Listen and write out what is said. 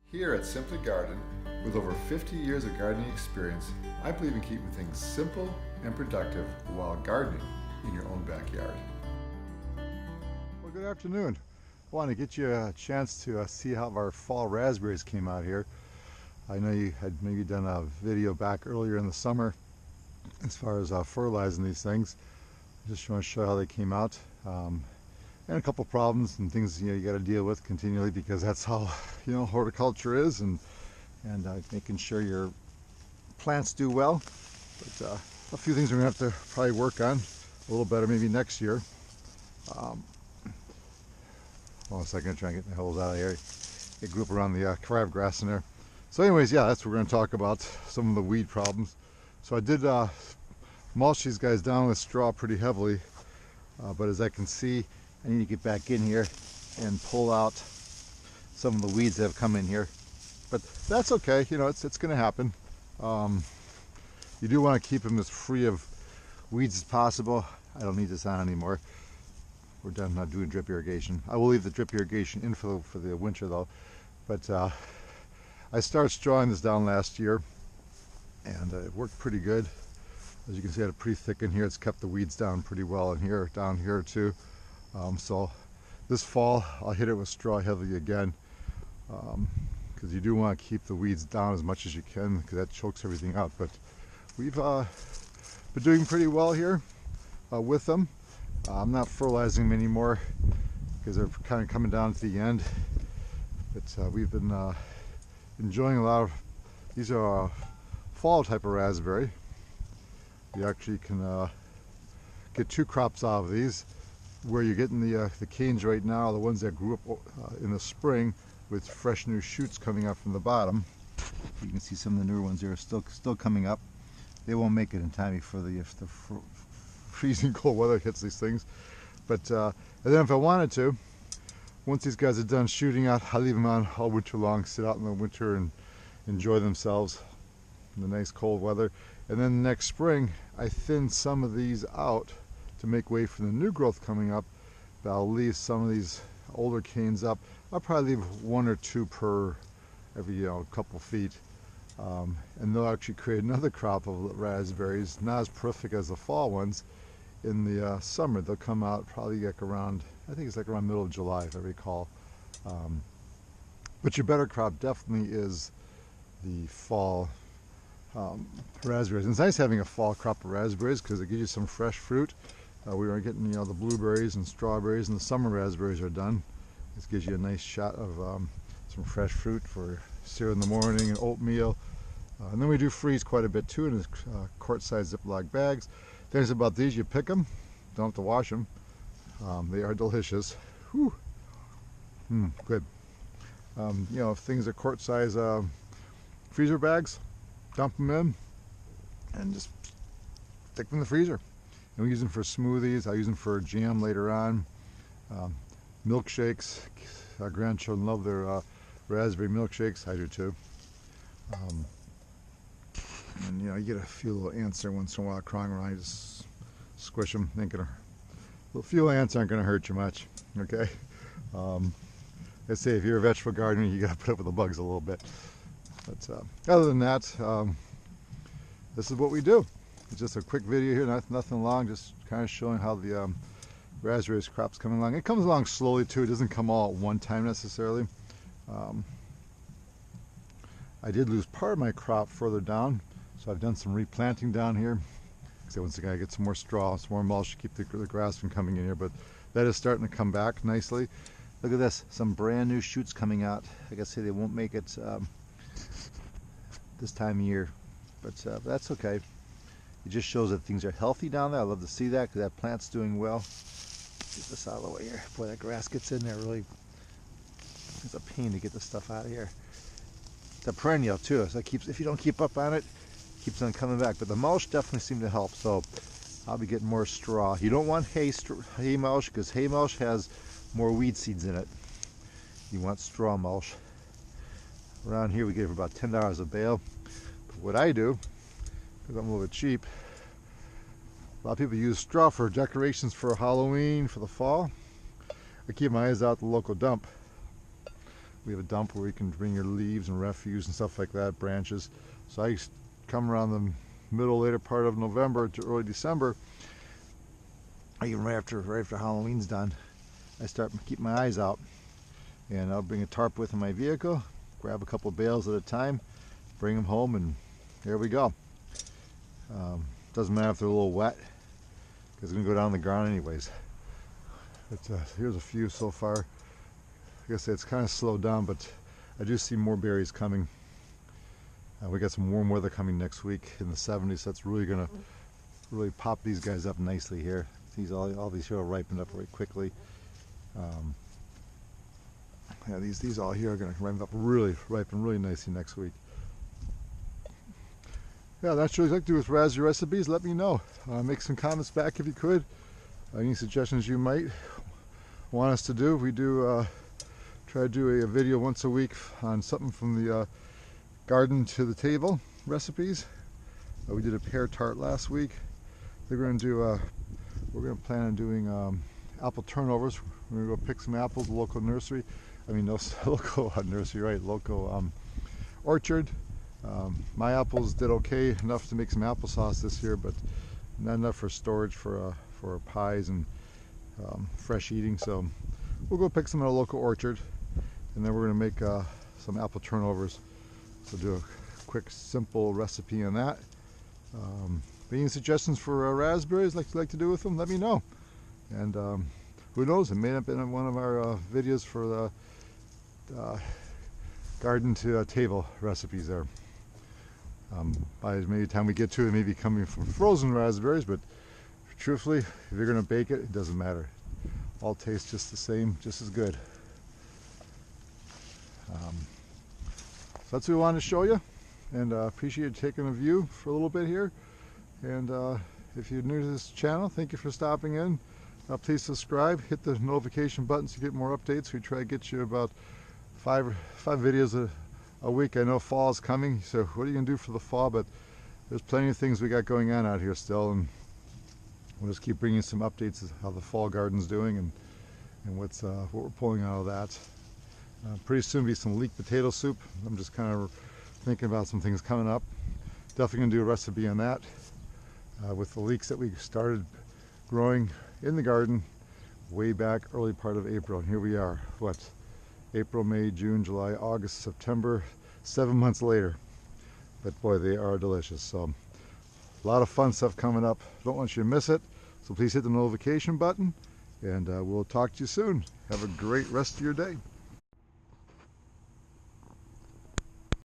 Here at Simply Garden, with over 50 years of gardening experience, I believe in keeping things simple and productive while gardening in your own backyard. Well, good afternoon. I want to get you a chance to see how our fall raspberries came out here. I know you had maybe done a video back earlier in the summer as far as fertilizing these things. I just want to show how they came out. And a couple problems and things you got to deal with continually, because that's how horticulture is, and making sure your plants do well. But a few things we're gonna have to probably work on a little better maybe next year. Hold on a second, try and get the hells out of here. It grew up around the crabgrass in there. So anyways, yeah, that's what we're going to talk about, some of the weed problems. So I did mulch these guys down with straw pretty heavily, but as I can see, I need to get back in here and pull out some of the weeds that have come in here. But that's okay, it's going to happen. You do want to keep them as free of weeds as possible. I don't need this on anymore. We're done not doing drip irrigation. I will leave the drip irrigation in for the winter though. But I started strawing this down last year, and it worked pretty good. As you can see, I had it pretty thick in here. It's kept the weeds down pretty well in here, down here too. So this fall I'll hit it with straw heavily again, because you do want to keep the weeds down as much as you can, because that chokes everything out. But we've been doing pretty well here with them. I'm not fertilizing them anymore because they're kind of coming down to the end. But we've been enjoying a lot of these. Are fall type of raspberry. You actually can get two crops out of these. Where you're getting the canes right now are the ones that grew up in the spring with fresh new shoots coming up from the bottom. You can see some of the newer ones there are still coming up. They won't make it in time before the freezing cold weather hits these things. But and then if I wanted to, once these guys are done shooting out, I leave them on all winter long, sit out in the winter and enjoy themselves in the nice cold weather. And then next spring, I thin some of these out to make way for the new growth coming up. But I'll leave some of these older canes up. I'll probably leave one or two per every couple feet. And they'll actually create another crop of raspberries, not as prolific as the fall ones. In the summer, they'll come out probably like around, I think it's like around middle of July, if I recall. But your better crop definitely is the fall raspberries. And it's nice having a fall crop of raspberries because it gives you some fresh fruit. We are getting the blueberries and strawberries, and the summer raspberries are done. This gives you a nice shot of some fresh fruit for cereal in the morning and oatmeal. And then we do freeze quite a bit too in quart-sized Ziploc bags. Things about these, you pick them, don't have to wash them. They are delicious. Whew. Good. If things are quart-size freezer bags, dump them in and just stick them in the freezer. And we use them for smoothies. I use them for jam later on. Milkshakes. Our grandchildren love their raspberry milkshakes. I do too. And you get a few little ants there once in a while crawling around. You just squish them. A few ants aren't going to hurt you much. Okay. Let's say if you're a vegetable gardener, you got to put up with the bugs a little bit. But other than that, this is what we do. It's just a quick video here, nothing long, just kind of showing how the raspberries crop's coming along. It comes along slowly too. It doesn't come all at one time necessarily. I did lose part of my crop further down, so I've done some replanting down here. So once again, I get some more straw, some more mulch to keep the grass from coming in here, but that is starting to come back nicely. Look at this, some brand new shoots coming out. Like I say, they won't make it this time of year, but that's okay. It just shows that things are healthy down there. I love to see that because that plant's doing well. Get this out of the way here. Boy, that grass gets in there really. It's a pain to get this stuff out of here. It's a perennial too, so if you don't keep up on it, it keeps on coming back. But the mulch definitely seemed to help, so I'll be getting more straw. You don't want hay mulch because hay mulch has more weed seeds in it. You want straw mulch. Around here we get it for about $10 a bale. But what I do, because I'm a little bit cheap, a lot of people use straw for decorations for Halloween, for the fall. I keep my eyes out at the local dump. We have a dump where you can bring your leaves and refuse and stuff like that, branches. So I come around the later part of November to early December, even right after Halloween's done, I start to keep my eyes out, and I'll bring a tarp with in my vehicle, grab a couple of bales at a time, bring them home, and there we go. Doesn't matter if they're a little wet, because they're going to go down the ground anyways. But here's a few so far. Like I said, it's kind of slowed down, but I do see more berries coming. We got some warm weather coming next week in the 70s. That's really going to really pop these guys up nicely here. All these here are ripened up very quickly. Yeah, these all here are going to ripen really nicely next week. Yeah, that's what you'd like to do with Raspberry recipes. Let me know. Make some comments back if you could. Any suggestions you might want us to do. We do try to do a video once a week on something from the garden to the table recipes. We did a pear tart last week. We're going to plan on doing apple turnovers. We're going to go pick some apples at the local nursery. I mean, no, local nursery, right? Local orchard. My apples did okay enough to make some applesauce this year, but not enough for storage for pies and fresh eating. So we'll go pick some at a local orchard, and then we're going to make some apple turnovers. So do a quick, simple recipe on that. Any suggestions for raspberries like you like to do with them, let me know. And who knows, it may have been one of our videos for the garden to table recipes there. By maybe the time we get to it, maybe coming from frozen raspberries, but truthfully, if you're going to bake it, it doesn't matter. All taste just the same, just as good. So that's what we wanted to show you, and appreciate you taking a view for a little bit here. And if you're new to this channel, thank you for stopping in. Please subscribe, hit the notification button to get more updates. We try to get you about five videos a week. I know fall is coming, so what are you going to do for the fall? But there's plenty of things we got going on out here still, and we'll just keep bringing some updates of how the fall garden's doing and what we're pulling out of that. Pretty soon be some leek potato soup. I'm just kind of thinking about some things coming up. Definitely going to do a recipe on that with the leeks that we started growing in the garden way back early part of April. And here we are, what? April, May, June, July, August, September, 7 months later. But boy, they are delicious. So a lot of fun stuff coming up. Don't want you to miss it. So please hit the notification button, and we'll talk to you soon. Have a great rest of your day.